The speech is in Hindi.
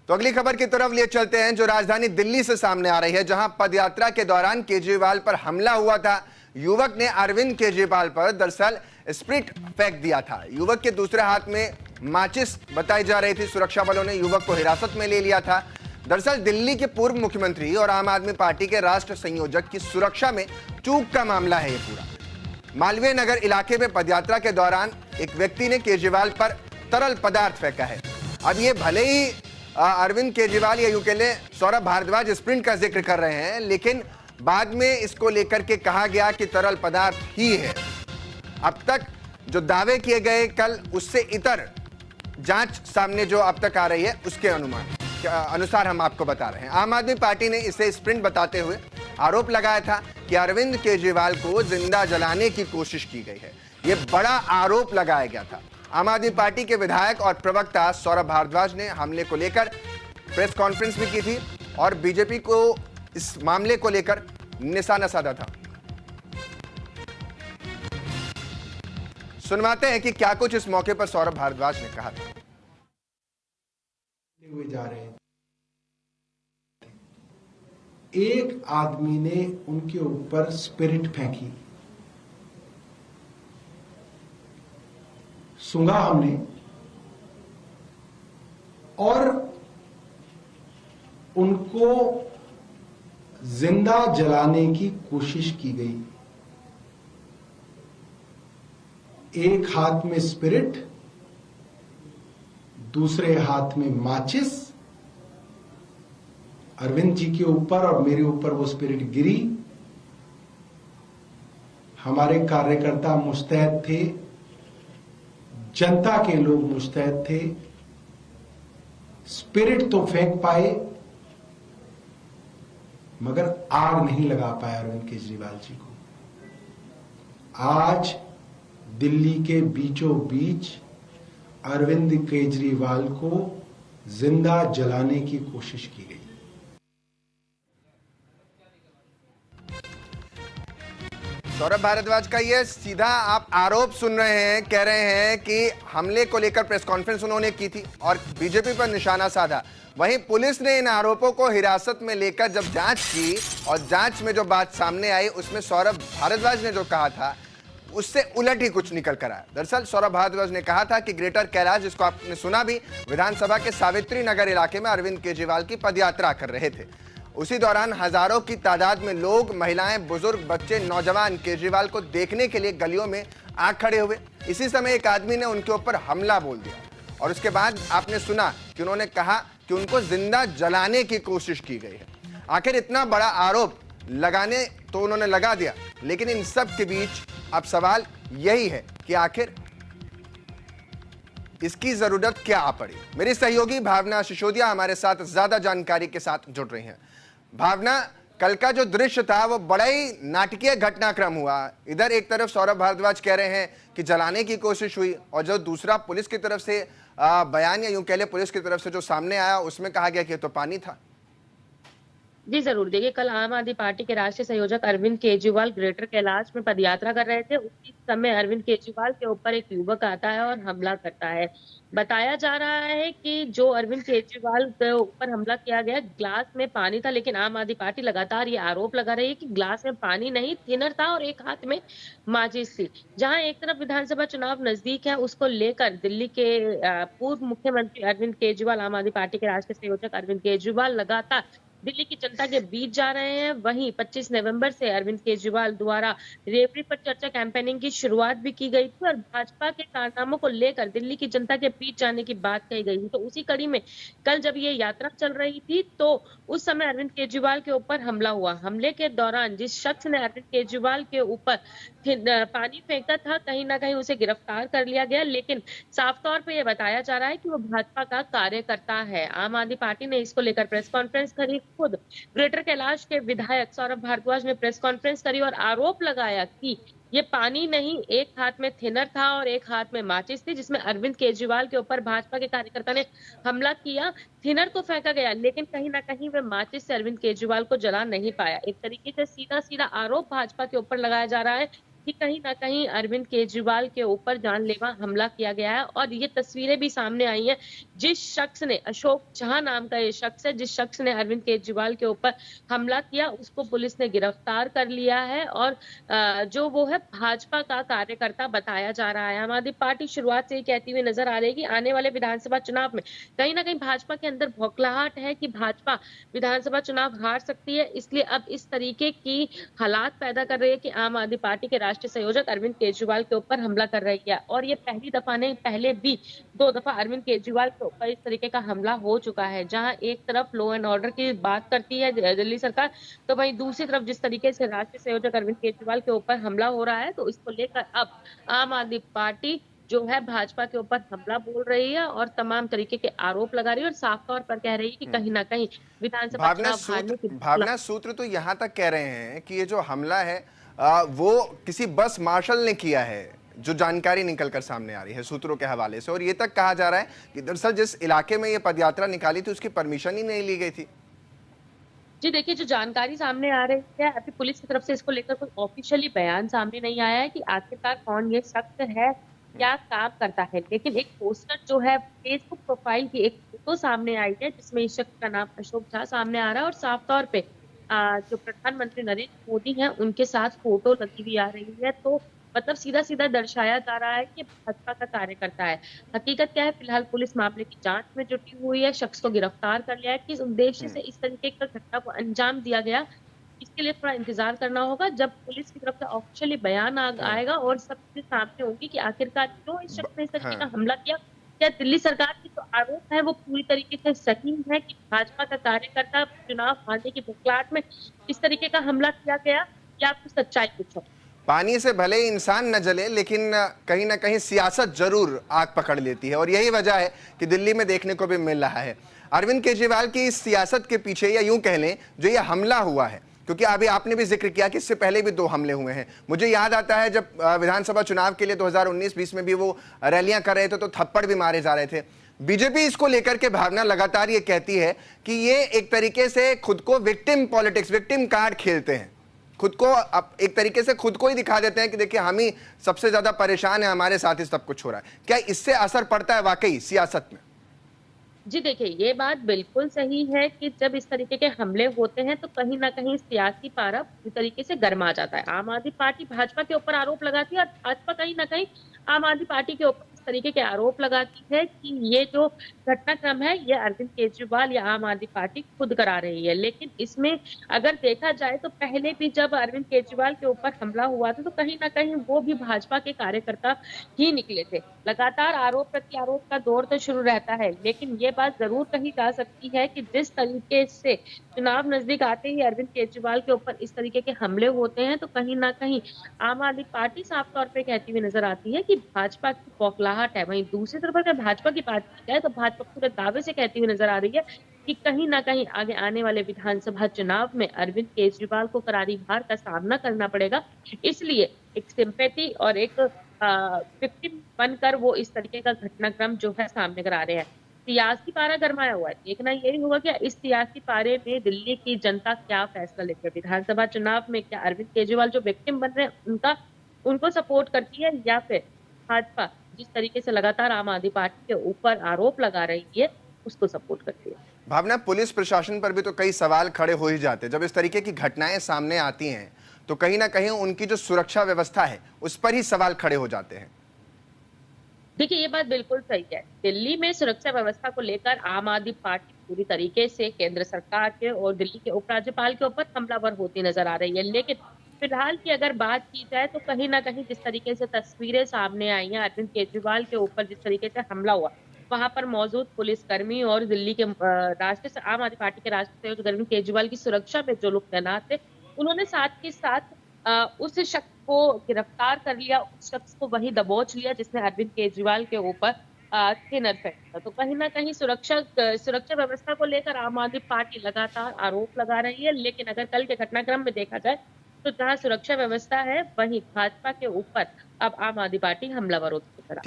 तो अगली खबर की तरफ लिए चलते हैं जो राजधानी दिल्ली से सामने आ रही है, जहां पदयात्रा के दौरान केजरीवाल पर हमला हुआ था। युवक ने अरविंद केजरीवाल पर दरअसल स्प्रिट फेंक दिया था। युवक के दूसरे हाथ में माचिस बताई जा रही थी। सुरक्षा बलों ने युवक को हिरासत में ले लिया था। दरअसल दिल्ली के पूर्व मुख्यमंत्री और आम आदमी पार्टी के राष्ट्र संयोजक की सुरक्षा में चूक का मामला है ये पूरा। मालवीय नगर इलाके में पदयात्रा के दौरान एक व्यक्ति ने केजरीवाल पर तरल पदार्थ फेंका है। अब ये भले ही अरविंद केजरीवाल या यूं कह लें सौरभ भारद्वाज स्प्रिंट का जिक्र कर रहे हैं, लेकिन बाद में इसको लेकर के कहा गया कि तरल पदार्थ ही है। अब तक जो दावे किए गए कल उससे इतर जांच सामने जो अब तक आ रही है उसके अनुसार हम आपको बता रहे हैं। आम आदमी पार्टी ने इसे स्प्रिंट बताते हुए आरोप लगाया था कि अरविंद केजरीवाल को जिंदा जलाने की कोशिश की गई है। यह बड़ा आरोप लगाया गया था। आम आदमी पार्टी के विधायक और प्रवक्ता सौरभ भारद्वाज ने हमले को लेकर प्रेस कॉन्फ्रेंस भी की थी और बीजेपी को इस मामले को लेकर निशाना साधा था। सुनवाते हैं कि क्या कुछ इस मौके पर सौरभ भारद्वाज ने कहा था। हुए जा रहे हैं, एक आदमी ने उनके ऊपर स्पिरिट फेंकी, सूंघा हमने और उनको जिंदा जलाने की कोशिश की गई। एक हाथ में स्पिरिट, दूसरे हाथ में माचिस। अरविंद जी के ऊपर और मेरे ऊपर वो स्पिरिट गिरी। हमारे कार्यकर्ता मुस्तैद थे, जनता के लोग मुस्तैद थे। स्पिरिट तो फेंक पाए मगर आग नहीं लगा पाया अरविंद केजरीवाल जी को। आज दिल्ली के बीचों बीच अरविंद केजरीवाल को जिंदा जलाने की कोशिश की गई। सौरभ भारद्वाज का ये सीधा आप आरोप सुन रहे हैं। कह रहे हैं कि हमले को लेकर प्रेस कॉन्फ्रेंस उन्होंने की थी और बीजेपी पर निशाना साधा। वहीं पुलिस ने इन आरोपों को हिरासत में लेकर जब जांच की और जांच में जो बात सामने आई उसमें सौरभ भारद्वाज ने जो कहा था उससे उलट ही कुछ निकल कर आया। दरअसल सौरभ भारद्वाज ने कहा था कि ग्रेटर कैलाश, जिसको आपने सुना भी, विधानसभा के सावित्री नगर इलाके में अरविंद केजरीवाल की पदयात्रा कर रहे थे। उसी दौरान हजारों की तादाद में लोग, महिलाएं, बुजुर्ग, बच्चे, नौजवान केजरीवाल को देखने के लिए गलियों में आ खड़े हुए। इसी समय एक आदमी ने उनके ऊपर हमला बोल दिया और उसके बाद आपने सुना कि उन्होंने कहा कि उनको जिंदा जलाने की कोशिश की गई है। आखिर इतना बड़ा आरोप लगाने तो उन्होंने लगा दिया, लेकिन इन सब के बीच अब सवाल यही है कि आखिर इसकी जरूरत क्या आ पड़ी। मेरी सहयोगी भावना सिसोदिया हमारे साथ ज्यादा जानकारी के साथ जुड़ रही हैं। भावना, कल का जो दृश्य था वो बड़ा ही नाटकीय घटनाक्रम हुआ। इधर एक तरफ सौरभ भारद्वाज कह रहे हैं कि जलाने की कोशिश हुई और जो दूसरा पुलिस की तरफ से बयान या यूं कह ले पुलिस की तरफ से जो सामने आया उसमें कहा गया कि ये तो पानी था। जी जरूर, देखिए कल आम आदमी पार्टी के राष्ट्रीय संयोजक अरविंद केजरीवाल ग्रेटर कैलाश में पदयात्रा कर रहे थे। उसी समय अरविंद केजरीवाल के ऊपर एक युवक आता है और हमला करता है। बताया जा रहा है कि जो अरविंद केजरीवाल के ऊपर हमला किया गया, ग्लास में पानी था, लेकिन आम आदमी पार्टी लगातार ये आरोप लगा रही है कि ग्लास में पानी नहीं, थिनर था और एक हाथ में माचिस थी। जहां एक तरफ विधानसभा चुनाव नजदीक है, उसको लेकर दिल्ली के पूर्व मुख्यमंत्री अरविंद केजरीवाल, आम आदमी पार्टी के राष्ट्रीय संयोजक अरविंद केजरीवाल लगातार दिल्ली की जनता के बीच जा रहे हैं। वहीं 25 नवंबर से अरविंद केजरीवाल द्वारा रेवड़ी पर चर्चा कैंपेनिंग की शुरुआत भी की गई थी और भाजपा के कारनामों को लेकर दिल्ली की जनता के बीच जाने की बात कही गई थी। तो उसी कड़ी में कल जब ये यात्रा चल रही थी तो उस समय अरविंद केजरीवाल के ऊपर हमला हुआ। हमले के दौरान जिस शख्स ने अरविंद केजरीवाल के ऊपर पानी फेंका था, कहीं ना कहीं उसे गिरफ्तार कर लिया गया, लेकिन साफ तौर पर यह बताया जा रहा है कि वो भाजपा का कार्यकर्ता है। आम आदमी पार्टी ने इसको लेकर प्रेस कॉन्फ्रेंस करी। खुद ग्रेटर कैलाश के विधायक सौरभ भारद्वाज ने प्रेस कॉन्फ्रेंस करी और आरोप लगाया कि ये पानी नहीं, एक हाथ में थिनर था और एक हाथ में माचिस थी, जिसमें अरविंद केजरीवाल के ऊपर भाजपा के कार्यकर्ता ने हमला किया। थिनर तो फेंका गया, लेकिन कहीं ना कहीं वे माचिस से अरविंद केजरीवाल को जला नहीं पाया। एक तरीके से सीधा सीधा आरोप भाजपा के ऊपर लगाया जा रहा है कि कहीं न कहीं अरविंद केजरीवाल के ऊपर जानलेवा हमला किया गया है और ये तस्वीरें भी सामने आई हैं। जिस शख्स ने, अशोक झा नाम का ये शख्स है, जिस शख्स ने अरविंद केजरीवाल के ऊपर हमला किया, उसको पुलिस ने गिरफ्तार कर लिया है और जो वो है भाजपा का कार्यकर्ता बताया जा रहा है। आम आदमी पार्टी शुरुआत से ही कहती हुई नजर आ रही है कि आने वाले विधानसभा चुनाव में कहीं न कहीं भाजपा के अंदर बौखलाहट है कि भाजपा विधानसभा चुनाव हार सकती है। इसलिए अब इस तरीके की हालात पैदा कर रही है कि आम आदमी पार्टी के राष्ट्रीय संयोजक अरविंद केजरीवाल के ऊपर हमला कर रही है। और ये पहली दफा नहीं, पहले भी 2 दफा अरविंद केजरीवाल के ऊपर इस तरीके का हमला हो चुका है। जहां एक तरफ लॉ एंड ऑर्डर की बात करती है दिल्ली सरकार, तो वहीं दूसरी तरफ जिस तरीके से राष्ट्रीय संयोजक अरविंद केजरीवाल के ऊपर हमला हो रहा है, तो इसको लेकर अब आम आदमी पार्टी जो है भाजपा के ऊपर हमला बोल रही है और तमाम तरीके के आरोप लगा रही है और साफ तौर पर कह रही है कि कहीं ना कहीं विधानसभा चुनाव हारने की भावना सूत्र तो यहां तक कह रहे हैं कि ये जो हमला है वो किसी बस मार्शल ने किया है, जो जानकारी निकलकर सामने आ रही है सूत्रों के हवाले से। और ये तक कहा जा रहा है कि दरअसल जिस इलाके में ये पदयात्रा निकाली थी उसकी परमिशन ही नहीं ली गई थी। जी देखिए, जो जानकारी सामने आ रही है, अभी पुलिस की तरफ से इसको लेकर कोई ऑफिशियली बयान सामने नहीं आया है कि आखिरकार कौन ये शख्स है, क्या काम करता है। लेकिन एक पोस्टर जो है, फेसबुक प्रोफाइल की एक फोटो सामने आई है जिसमें इस शख्स का नाम अशोक झा सामने आ रहा है और साफ तौर पे जो प्रधानमंत्री नरेंद्र मोदी हैं उनके साथ फोटो लगी हुई आ रही है। तो मतलब सीधा सीधा दर्शाया जा रहा है कि भाजपा का कार्यकर्ता है। हकीकत क्या है, फिलहाल पुलिस मामले की जांच में जुटी हुई है, शख्स को गिरफ्तार कर लिया है। किस उद्देश्य से इस तरीके का घटना को अंजाम दिया गया, इसके लिए थोड़ा इंतजार करना होगा जब पुलिस की तरफ से ऑफिशियली बयान आएगा और सब चीजें सामने होंगी कि आखिरकार क्यों इस शख्स ने इस तरीके का हमला किया। क्या दिल्ली सरकार की जो आरोप है वो पूरी तरीके से सही है कि भाजपा का कार्यकर्ता चुनाव हारने की बौखलाहट में इस तरीके का हमला किया गया, या आपको सच्चाई कुछ? पानी से भले ही इंसान न जले, लेकिन कहीं ना कहीं सियासत जरूर आग पकड़ लेती है और यही वजह है कि दिल्ली में देखने को भी मिल रहा है। अरविंद केजरीवाल की इस सियासत के पीछे, या यूं कह लें जो ये हमला हुआ है, क्योंकि अभी आपने भी जिक्र किया कि इससे पहले भी 2 हमले हुए हैं। मुझे याद आता है जब विधानसभा चुनाव के लिए 2019-20 में भी वो रैलियां कर रहे थे तो थप्पड़ भी मारे जा रहे थे। बीजेपी इसको लेकर के भावना लगातार ये कहती है कि ये एक तरीके से खुद को विक्टिम पॉलिटिक्स, विक्टिम कार्ड खेलते हैं, खुद को एक तरीके से खुद को ही दिखा देते हैं कि देखिए हम ही सबसे ज्यादा परेशान है, हमारे साथ ही सब कुछ हो रहा है। क्या इससे असर पड़ता है वाकई सियासत में? जी देखिए, ये बात बिल्कुल सही है कि जब इस तरीके के हमले होते हैं तो कहीं ना कहीं सियासी पारा पूरी तरीके से गर्मा जाता है। आम आदमी पार्टी भाजपा के ऊपर आरोप लगाती है और भाजपा कहीं ना कहीं आम आदमी पार्टी के ऊपर इस तरीके के आरोप लगाती है कि ये जो घटनाक्रम है ये अरविंद केजरीवाल या आम आदमी पार्टी खुद करा रही है। लेकिन इसमें अगर देखा जाए तो पहले भी जब अरविंद केजरीवाल के ऊपर हमला हुआ था तो कहीं ना कहीं वो भी भाजपा के कार्यकर्ता ही निकले थे। लगातार आरोप प्रत्यारोप का दौर तो शुरू रहता है, लेकिन ये बात जरूर कही जा सकती है कि जिस तरीके से चुनाव नजदीक आते ही अरविंद केजरीवाल के ऊपर इस तरीके के हमले होते हैं तो कहीं ना कहीं आम आदमी पार्टी साफ तौर पे कहती हुई नजर आती है कि भाजपा की बौखलाहट है। वहीं दूसरी तरफ अगर भाजपा की बात की जाए तो भाजपा पूरे दावे से कहती हुई नजर आ रही है कि कहीं ना कहीं आगे आने वाले विधानसभा चुनाव में अरविंद केजरीवाल को करारी हार का सामना करना पड़ेगा। इसलिए एक सिंपैथी और एक विक्टिम बनकर वो इस तरीके का घटनाक्रम जो है सामने करा रहे हैं। सियासी पारा गरमाया हुआ है, देखना यही होगा कि इस सियासी पारे में दिल्ली की जनता क्या फैसला लेती है। विधानसभा चुनाव में क्या अरविंद केजरीवाल जो विक्टिम बन रहे हैं उनको सपोर्ट करती है, या फिर भाजपा जिस तरीके से लगातार आम आदमी पार्टी के ऊपर आरोप लगा रही है उसको सपोर्ट करती है। भावना, पुलिस प्रशासन पर भी तो कई सवाल खड़े हो ही जाते हैं जब इस तरीके की घटनाएं सामने आती हैं, तो कहीं ना कहीं उनकी जो सुरक्षा व्यवस्था है उस पर ही सवाल खड़े हो जाते हैं। देखिए, ये बात बिल्कुल सही है। दिल्ली में सुरक्षा व्यवस्था को लेकर आम आदमी पार्टी पूरी तरीके से केंद्र सरकार के और दिल्ली के उपराज्यपाल के ऊपर हमलावर होती नजर आ रही है। लेकिन फिलहाल की अगर बात की जाए तो कहीं ना कहीं जिस तरीके से तस्वीरें सामने आई हैं अरविंद केजरीवाल के ऊपर जिस तरीके से हमला हुआ, वहां पर मौजूद पुलिसकर्मी और दिल्ली के राष्ट्रीय आम आदमी पार्टी के राष्ट्रीय संयोजक अरविंद केजरीवाल की सुरक्षा में जो लोग तैनात थे, उन्होंने साथ के साथ उस शख्स को गिरफ्तार कर लिया, उस शख्स को वही दबोच लिया जिसने अरविंद केजरीवाल के ऊपर थिनर फेंका। तो कहीं ना कहीं सुरक्षा व्यवस्था को लेकर आम आदमी पार्टी लगातार आरोप लगा रही है। लेकिन अगर कल के घटनाक्रम में देखा जाए तो जहां सुरक्षा व्यवस्था है वहीं भाजपा के ऊपर अब आम आदमी पार्टी हमलावर होती है।